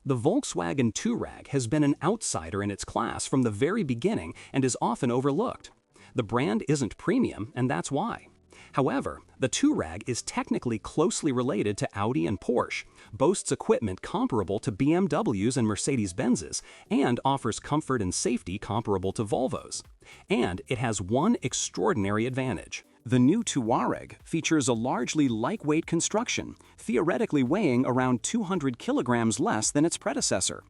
The Volkswagen Touareg has been an outsider in its class from the very beginning and is often overlooked. The brand isn't premium, and that's why. However, the Touareg is technically closely related to Audi and Porsche, boasts equipment comparable to BMWs and Mercedes-Benz's, and offers comfort and safety comparable to Volvo's. And it has one extraordinary advantage. The new Touareg features a largely lightweight construction, theoretically weighing around 200 kilograms less than its predecessor.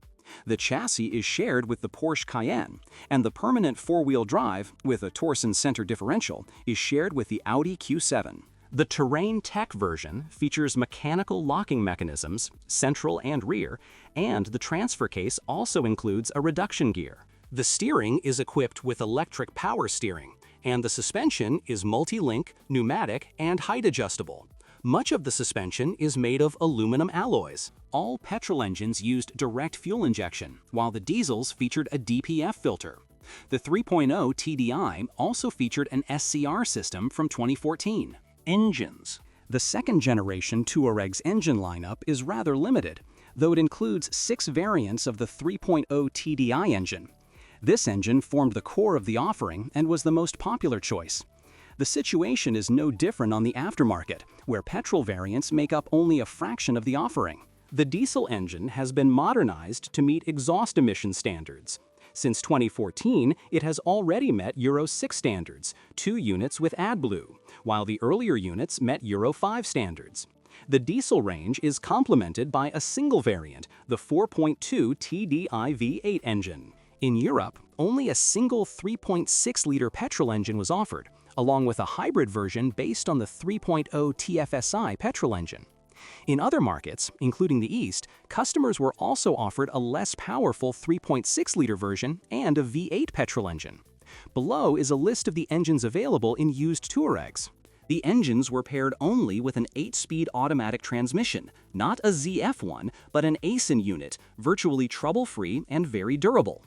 The chassis is shared with the Porsche Cayenne, and the permanent four-wheel drive, with a torsion center differential, is shared with the Audi Q7. The Terrain Tech version features mechanical locking mechanisms, central and rear, and the transfer case also includes a reduction gear. The steering is equipped with electric power steering, and the suspension is multi-link, pneumatic, and height-adjustable. Much of the suspension is made of aluminum alloys. All petrol engines used direct fuel injection, while the diesels featured a DPF filter. The 3.0 TDI also featured an SCR system from 2014. Engines. The second-generation Touareg's engine lineup is rather limited, though it includes 6 variants of the 3.0 TDI engine. This engine formed the core of the offering and was the most popular choice. The situation is no different on the aftermarket, where petrol variants make up only a fraction of the offering. The diesel engine has been modernized to meet exhaust emission standards. Since 2014, it has already met Euro 6 standards, 2 units with AdBlue, while the earlier units met Euro 5 standards. The diesel range is complemented by a single variant, the 4.2 TDI V8 engine. In Europe, only a single 3.6-liter petrol engine was offered, along with a hybrid version based on the 3.0 TFSI petrol engine. In other markets, including the East, customers were also offered a less powerful 3.6-liter version and a V8 petrol engine. Below is a list of the engines available in used Touaregs. The engines were paired only with an 8-speed automatic transmission, not a ZF1, but an ACEN unit, virtually trouble-free and very durable.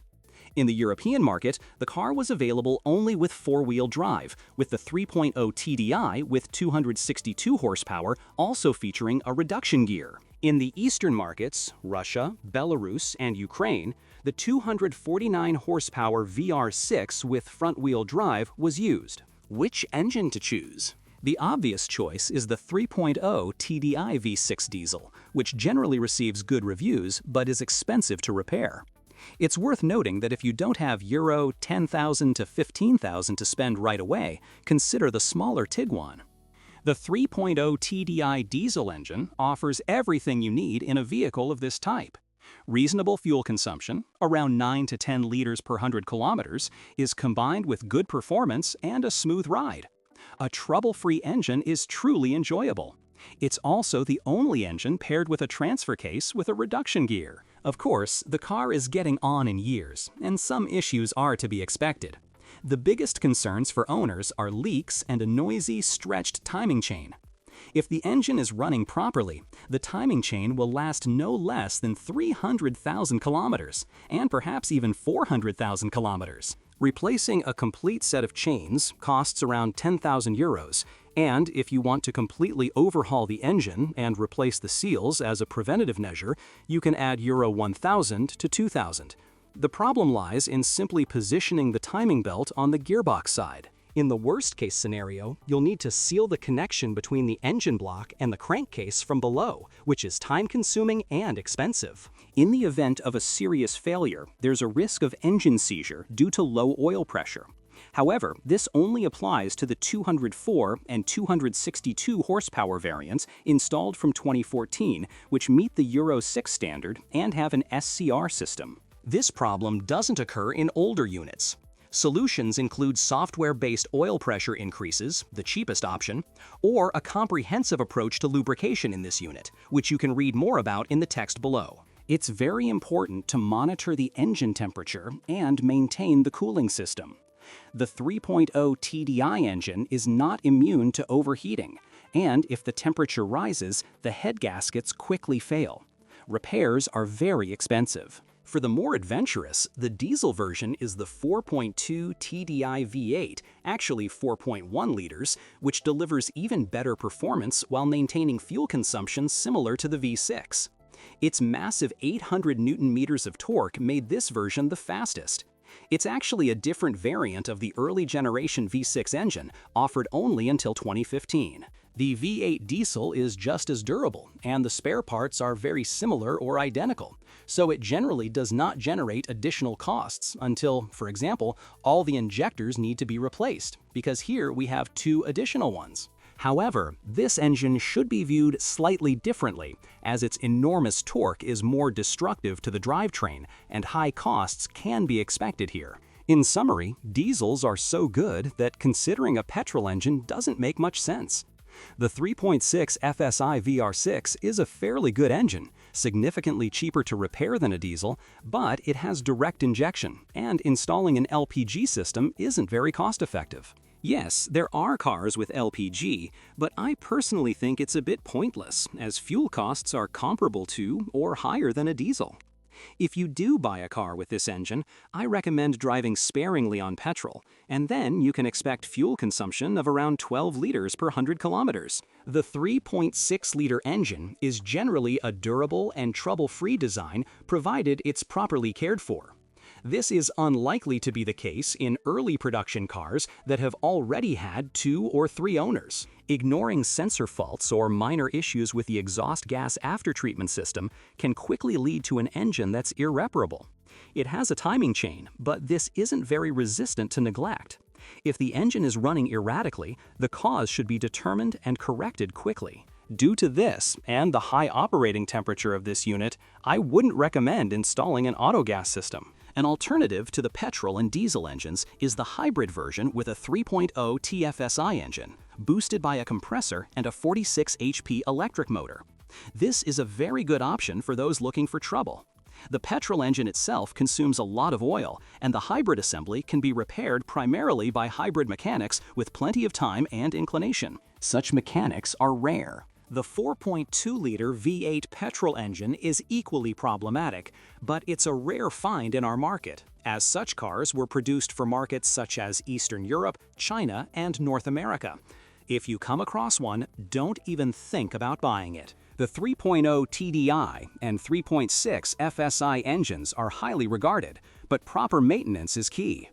In the European market, the car was available only with four-wheel drive, with the 3.0 TDI with 262 horsepower also featuring a reduction gear. In the Eastern markets, Russia, Belarus, and Ukraine, the 249 horsepower VR6 with front-wheel drive was used. Which engine to choose? The obvious choice is the 3.0 TDI V6 diesel, which generally receives good reviews but is expensive to repair. It's worth noting that if you don't have Euro 10,000 to 15,000 to spend right away, consider the smaller Tiguan. The 3.0 TDI diesel engine offers everything you need in a vehicle of this type. Reasonable fuel consumption, around 9 to 10 liters per 100 kilometers, is combined with good performance and a smooth ride. A trouble-free engine is truly enjoyable. It's also the only engine paired with a transfer case with a reduction gear. Of course, the car is getting on in years, and some issues are to be expected. The biggest concerns for owners are leaks and a noisy, stretched timing chain. If the engine is running properly, the timing chain will last no less than 300,000 kilometers, and perhaps even 400,000 kilometers. Replacing a complete set of chains costs around 10,000 euros, and if you want to completely overhaul the engine and replace the seals as a preventative measure, you can add Euro 1,000 to 2,000. The problem lies in simply positioning the timing belt on the gearbox side. In the worst-case scenario, you'll need to seal the connection between the engine block and the crankcase from below, which is time-consuming and expensive. In the event of a serious failure, there's a risk of engine seizure due to low oil pressure. However, this only applies to the 204 and 262 horsepower variants installed from 2014, which meet the Euro 6 standard and have an SCR system. This problem doesn't occur in older units. Solutions include software-based oil pressure increases, the cheapest option, or a comprehensive approach to lubrication in this unit, which you can read more about in the text below. It's very important to monitor the engine temperature and maintain the cooling system. The 3.0 TDI engine is not immune to overheating, and if the temperature rises, the head gaskets quickly fail. Repairs are very expensive. For the more adventurous, the diesel version is the 4.2 TDI V8, actually 4.1 liters, which delivers even better performance while maintaining fuel consumption similar to the V6. Its massive 800 Newton-meters of torque made this version the fastest. It's actually a different variant of the early generation V6 engine, offered only until 2015. The V8 diesel is just as durable, and the spare parts are very similar or identical, so it generally does not generate additional costs until, for example, all the injectors need to be replaced, because here we have 2 additional ones. However, this engine should be viewed slightly differently, as its enormous torque is more destructive to the drivetrain, and high costs can be expected here. In summary, diesels are so good that considering a petrol engine doesn't make much sense. The 3.6 FSI VR6 is a fairly good engine, significantly cheaper to repair than a diesel, but it has direct injection, and installing an LPG system isn't very cost-effective. Yes, there are cars with LPG, but I personally think it's a bit pointless, as fuel costs are comparable to or higher than a diesel. If you do buy a car with this engine, I recommend driving sparingly on petrol, and then you can expect fuel consumption of around 12 liters per 100 kilometers. The 3.6-liter engine is generally a durable and trouble-free design, provided it's properly cared for. This is unlikely to be the case in early production cars that have already had 2 or 3 owners. Ignoring sensor faults or minor issues with the exhaust gas aftertreatment system can quickly lead to an engine that's irreparable. It has a timing chain, but this isn't very resistant to neglect. If the engine is running erratically, the cause should be determined and corrected quickly. Due to this and the high operating temperature of this unit, I wouldn't recommend installing an autogas system. An alternative to the petrol and diesel engines is the hybrid version with a 3.0 TFSI engine, boosted by a compressor and a 46 HP electric motor. This is a very good option for those looking for trouble. The petrol engine itself consumes a lot of oil, and the hybrid assembly can be repaired primarily by hybrid mechanics with plenty of time and inclination. Such mechanics are rare. The 4.2-liter V8 petrol engine is equally problematic, but it's a rare find in our market, as such cars were produced for markets such as Eastern Europe, China, and North America. If you come across one, don't even think about buying it. The 3.0 TDI and 3.6 FSI engines are highly regarded, but proper maintenance is key.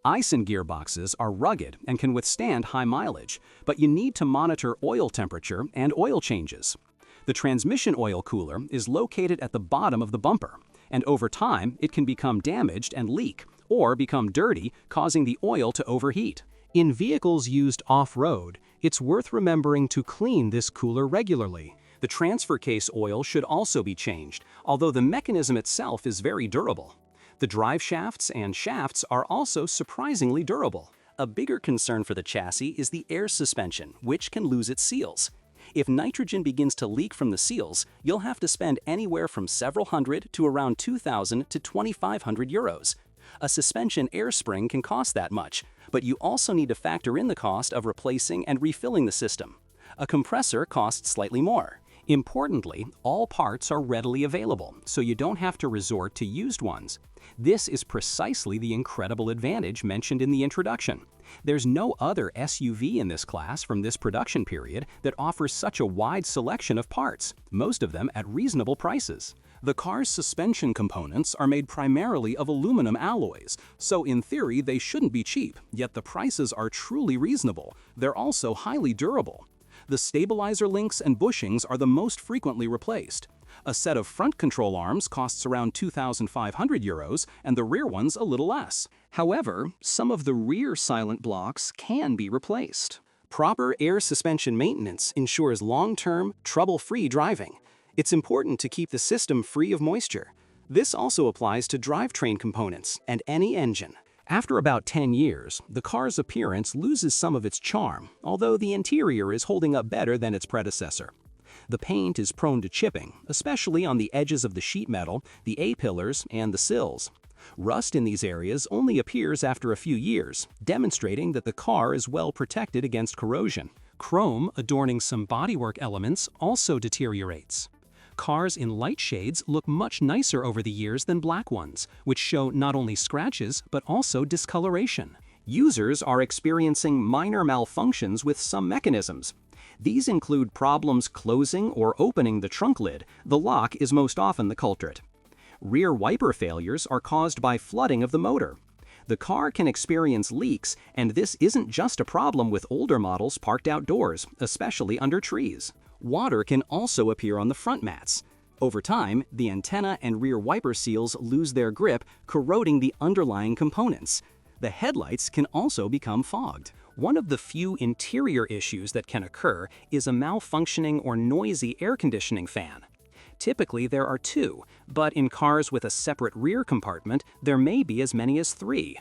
Aisin gearboxes are rugged and can withstand high mileage, but you need to monitor oil temperature and oil changes. The transmission oil cooler is located at the bottom of the bumper, and over time it can become damaged and leak, or become dirty, causing the oil to overheat. In vehicles used off-road, it's worth remembering to clean this cooler regularly. The transfer case oil should also be changed, although the mechanism itself is very durable. The drive shafts and shafts are also surprisingly durable. A bigger concern for the chassis is the air suspension, which can lose its seals. If nitrogen begins to leak from the seals, you'll have to spend anywhere from several hundred to around 2,000 to 2,500 euros. A suspension air spring can cost that much, but you also need to factor in the cost of replacing and refilling the system. A compressor costs slightly more. Importantly, all parts are readily available, so you don't have to resort to used ones. This is precisely the incredible advantage mentioned in the introduction. There's no other SUV in this class from this production period that offers such a wide selection of parts, most of them at reasonable prices. The car's suspension components are made primarily of aluminum alloys, so in theory they shouldn't be cheap, yet the prices are truly reasonable. They're also highly durable. The stabilizer links and bushings are the most frequently replaced. A set of front control arms costs around 2,500 euros and the rear ones a little less. However, some of the rear silent blocks can be replaced. Proper air suspension maintenance ensures long-term, trouble-free driving. It's important to keep the system free of moisture. This also applies to drivetrain components and any engine. After about 10 years, the car's appearance loses some of its charm, although the interior is holding up better than its predecessor. The paint is prone to chipping, especially on the edges of the sheet metal, the A-pillars, and the sills. Rust in these areas only appears after a few years, demonstrating that the car is well protected against corrosion. Chrome adorning some bodywork elements also deteriorates. Cars in light shades look much nicer over the years than black ones, which show not only scratches but also discoloration. Users are experiencing minor malfunctions with some mechanisms. These include problems closing or opening the trunk lid. The lock is most often the culprit. Rear wiper failures are caused by flooding of the motor. The car can experience leaks, and this isn't just a problem with older models parked outdoors, especially under trees. Water can also appear on the front mats. Over time, the antenna and rear wiper seals lose their grip, corroding the underlying components. The headlights can also become fogged. One of the few interior issues that can occur is a malfunctioning or noisy air conditioning fan. Typically, there are two, but in cars with a separate rear compartment, there may be as many as three.